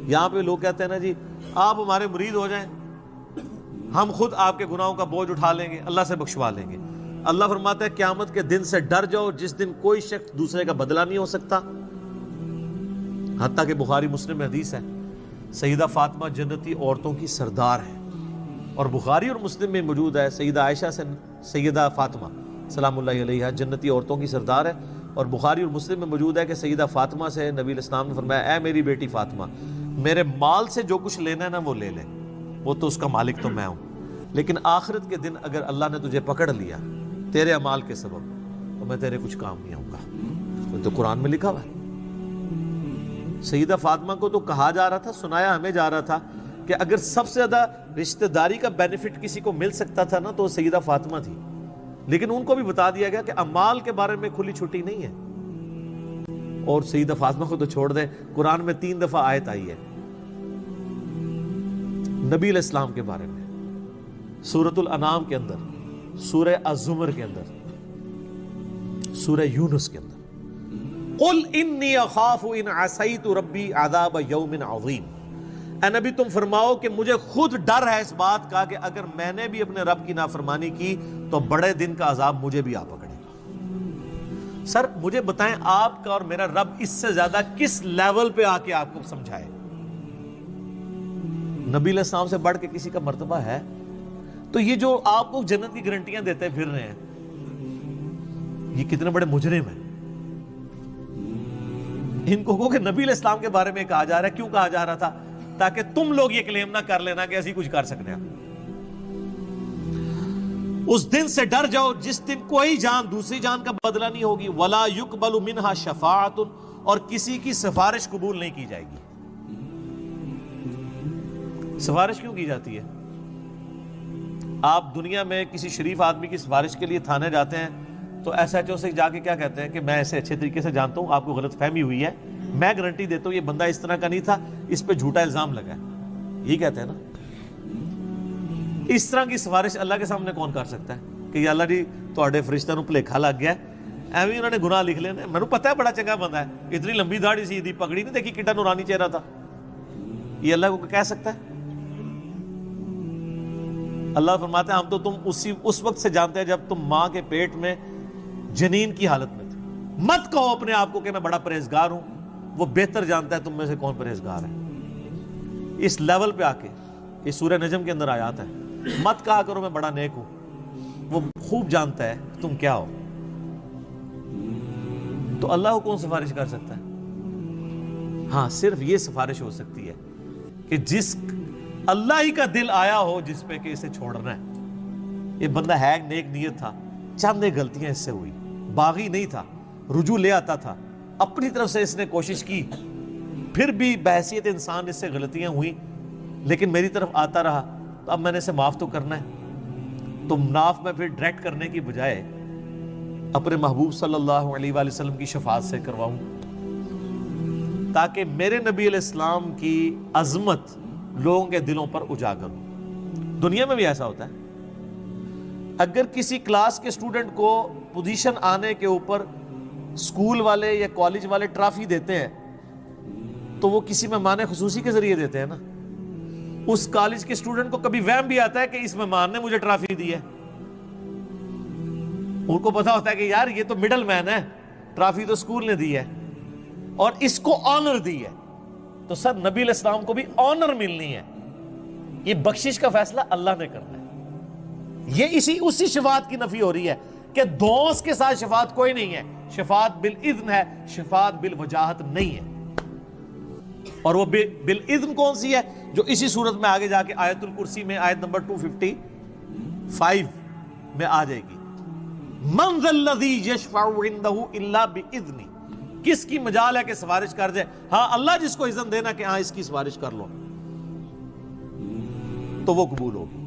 یہاں پہ لوگ کہتے ہیں نا جی آپ ہمارے مرید ہو جائیں، ہم خود آپ کے گناہوں کا بوجھ اٹھا لیں گے، اللہ سے بخشوا لیں گے۔ اللہ فرماتا ہے قیامت کے دن سے ڈر جاؤ جس دن کوئی شخص دوسرے کا بدلہ نہیں ہو سکتا۔ حتیٰ کہ بخاری مسلم میں حدیث ہے سیدہ فاطمہ جنتی عورتوں کی سردار ہے، اور بخاری اور مسلم میں موجود ہے سیدہ عائشہ سے سیدہ فاطمہ سلام اللہ علیہا جنتی عورتوں کی سردار ہے، اور بخاری اور مسلم میں موجود ہے کہ سیدہ فاطمہ سے نبی علیہ السلام نے فرمایا اے میری بیٹی فاطمہ، میرے مال سے جو کچھ لینا ہے نا وہ لے لے، وہ تو اس کا مالک تو میں ہوں، لیکن آخرت کے دن اگر اللہ نے تجھے پکڑ لیا تیرے اعمال کے سبب تو میں تیرے کچھ کام نہیں آؤں گا۔ تو قرآن میں لکھا ہوا ہے۔ سیدہ فاطمہ کو تو کہا جا رہا تھا، سنایا ہمیں جا رہا تھا کہ اگر سب سے زیادہ رشتہ داری کا بینیفٹ کسی کو مل سکتا تھا نا تو سیدہ فاطمہ تھی، لیکن ان کو بھی بتا دیا گیا کہ اعمال کے بارے میں کھلی چھٹی نہیں ہے۔ اور سیدہ فاطمہ کو تو چھوڑ دیں، قرآن میں 3 دفعہ آیت آئی ہے نبی علیہ السلام کے بارے میں، سورۃ الانعام کے اندر، سورہ الزمر کے اندر، سورہ یونس کے اندر، قل انی اخاف ان عصیت ربی عذاب یوم عظیم۔ اے نبی تم فرماؤ کہ مجھے خود ڈر ہے اس بات کا کہ اگر میں نے بھی اپنے رب کی نافرمانی کی تو بڑے دن کا عذاب مجھے بھی آ پکڑے گا۔ سر مجھے بتائیں آپ کا اور میرا رب اس سے زیادہ کس لیول پہ آ کے آپ کو سمجھائے؟ نبی علیہ السلام سے بڑھ کے کسی کا مرتبہ ہے؟ تو یہ جو آپ کو جنت کی گارنٹیاں دیتے پھر رہے ہیں یہ کتنے بڑے مجرم ہیں۔ ان کو کہ نبی علیہ السلام کے بارے میں کہا جا رہا ہے، کیوں کہا جا رہا تھا؟ تاکہ تم لوگ یہ کلیم نہ کر لینا کہ ایسی کچھ کر سکتے ہیں۔ اس دن سے ڈر جاؤ جس دن کوئی جان دوسری جان کا بدلہ نہیں ہوگی، ولا یقبل منہا شفاعت، اور کسی کی سفارش قبول نہیں کی جائے گی۔ سفارش کیوں کی جاتی ہے؟ آپ دنیا میں کسی شریف آدمی کی سفارش کے لیے تھانے جاتے ہیں تو ایس ایچ او سے جا کے کیا کہتے ہیں کہ میں اسے اچھے طریقے سے جانتا ہوں، آپ کو غلط فہمی ہوئی ہے، میں گارنٹی دیتا ہوں یہ بندہ اس طرح کا نہیں تھا، اس پہ جھوٹا الزام لگا ہے، یہی کہتے ہیں نا۔ اس طرح کی سفارش اللہ کے سامنے کون کر سکتا ہے کہ یا اللہ جی تواڈے فرشتہ نو بھلیکھا لگ گیا ایویں انہوں نے گناہ لکھ لینے، مینوں پتہ ہے بڑا چنگا بندہ ہے، اتنی لمبی داڑھی سی، دی پگڑی نہیں دیکھی کڈا نورانی چہرہ تھا، یہ اللہ کو کہہ سکتا ہے؟ اللہ فرماتا ہے ہم تو تم اس وقت سے جانتے ہیں جب تم ماں کے پیٹ میں جنین کی حالت میں تھے۔ مت کہو اپنے آپ کو کہ میں بڑا پرہیزگار ہوں، وہ بہتر جانتا ہے تم میں سے کون پرہیزگار ہے۔ اس لیول پہ آ کے اس سورہ نجم کے اندر آیات ہے، مت کہا کرو میں بڑا نیک ہوں، وہ خوب جانتا ہے تم کیا ہو۔ تو اللہ کو کون سفارش کر سکتا ہے؟ ہاں صرف یہ سفارش ہو سکتی ہے کہ جس اللہ ہی کا دل آیا ہو جس پہ کہ اسے چھوڑنا ہے۔ یہ بندہ ہے نیک نیت تھا، چند غلطیاں اس سے ہوئی، باغی نہیں تھا، رجوع لے آتا تھا، اپنی طرف سے اس نے کوشش کی، پھر بھی بحیثیت انسان اس سے غلطیاں ہوئی، لیکن میری طرف آتا رہا تو اب میں نے اسے معاف تو کرنا ہے۔ تو معاف میں پھر ڈائریکٹ کرنے کی بجائے اپنے محبوب صلی اللہ علیہ وآلہ وسلم کی شفاعت سے کرواؤں، تاکہ میرے نبی علیہ السلام کی عظمت لوگوں کے دلوں پر اجاگر ہو۔ دنیا میں بھی ایسا ہوتا ہے، اگر کسی کلاس کے اسٹوڈنٹ کو پوزیشن آنے کے اوپر اسکول والے یا کالج والے ٹرافی دیتے ہیں تو وہ کسی مہمان خصوصی کے ذریعے دیتے ہیں نا۔ اس کالج کے اسٹوڈنٹ کو کبھی وہم بھی آتا ہے کہ اس مہمان نے مجھے ٹرافی دی ہے، ان کو پتا ہوتا ہے کہ یار یہ تو مڈل مین ہے، ٹرافی تو اسکول نے دی ہے اور اس کو آنر دی ہے، تو سر نبی علیہ السلام کو بھی آنر ملنی ہے۔ یہ بخشش کا فیصلہ اللہ نے کرنا ہے۔ یہ اسی شفاعت کی نفی ہو رہی ہے کہ دوست کے ساتھ شفاعت کوئی نہیں ہے، شفاعت بالاذن ہے، شفاعت بالوجاہت نہیں ہے۔ اور وہ بالاذن کون سی ہے؟ جو اسی صورت میں آگے جا کے آیت الکرسی میں آیت نمبر 255 میں آ جائے گی، من ذا الذی یشفع عندہ الا باذنہ، کس کی مجال ہے کہ سفارش کر جائے؟ ہاں اللہ جس کو اذن دینا کہ ہاں اس کی سفارش کر لو تو وہ قبول ہوگی۔